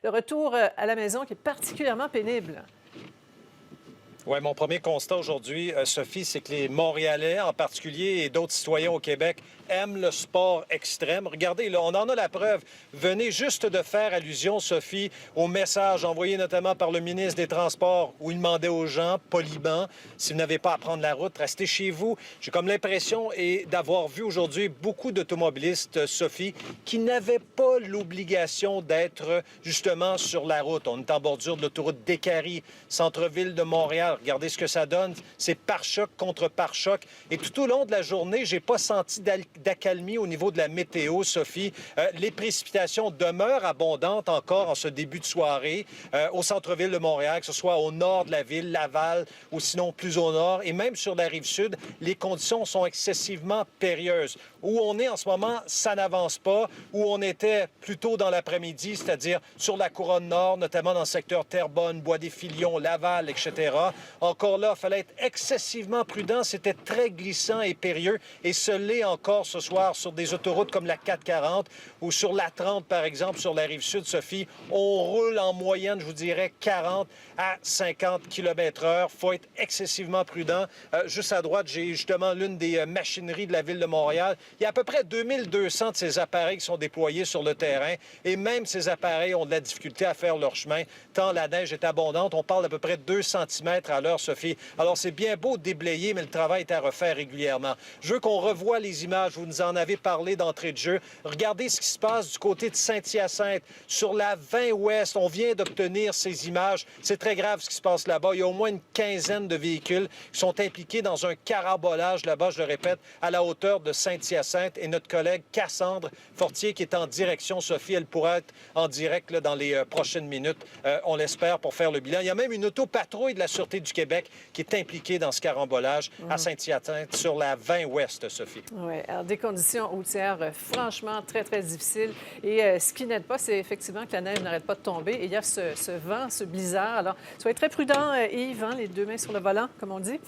Le retour à la maison qui est particulièrement pénible. Oui, mon premier constat aujourd'hui, Sophie, c'est que les Montréalais en particulier et d'autres citoyens au Québec aiment le sport extrême. Regardez, là, on en a la preuve. Venez juste de faire allusion, Sophie, au message envoyé notamment par le ministre des Transports où il demandait aux gens, poliment, si vous n'avez pas à prendre la route, restez chez vous. J'ai comme l'impression d'avoir vu aujourd'hui beaucoup d'automobilistes, Sophie, qui n'avaient pas l'obligation d'être justement sur la route. On est en bordure de l'autoroute Décarie, centre-ville de Montréal. Regardez ce que ça donne. C'est pare-choc contre pare-choc. Et tout au long de la journée, j'ai pas senti d'accalmie au niveau de la météo, Sophie. Les précipitations demeurent abondantes encore en ce début de soirée au centre-ville de Montréal, que ce soit au nord de la ville, Laval, ou sinon plus au nord. Et même sur la rive sud, les conditions sont excessivement périlleuses. Où on est en ce moment, ça n'avance pas. Où on était plus tôt dans l'après-midi, c'est-à-dire sur la couronne nord, notamment dans le secteur Terrebonne, Bois-des-Filions, Laval, etc. Encore là, il fallait être excessivement prudent. C'était très glissant et périlleux. Et ce l'est encore ce soir sur des autoroutes comme la 440 ou sur la 30, par exemple, sur la rive sud, Sophie. On roule en moyenne, je vous dirais, 40 à 50 km/h. Il faut être excessivement prudent. Juste à droite, j'ai justement l'une des machineries de la ville de Montréal. Il y a à peu près 2200 de ces appareils qui sont déployés sur le terrain. Et même ces appareils ont de la difficulté à faire leur chemin, tant la neige est abondante. On parle d'à peu près 2 centimètres à l'heure, Sophie. Alors, c'est bien beau de déblayer, mais le travail est à refaire régulièrement. Je veux qu'on revoie les images. Vous nous en avez parlé d'entrée de jeu. Regardez ce qui se passe du côté de Saint-Hyacinthe. Sur la 20 Ouest, on vient d'obtenir ces images. C'est très grave ce qui se passe là-bas. Il y a au moins une quinzaine de véhicules qui sont impliqués dans un carambolage là-bas, je le répète, à la hauteur de Saint-Hyacinthe. Et notre collègue Cassandre Fortier, qui est en direction, Sophie, elle pourra être en direct là, dans les prochaines minutes, on l'espère, pour faire le bilan. Il y a même une autopatrouille de la Sûreté du Québec qui est impliquée dans ce carambolage à Saint-Hyacinthe sur la 20 Ouest, Sophie. Oui, alors des conditions routières franchement très, très difficiles. Et ce qui n'aide pas, c'est effectivement que la neige n'arrête pas de tomber. Et il y a ce vent, ce blizzard. Alors, soyez très prudents, Yves, hein, les deux mains sur le volant, comme on dit.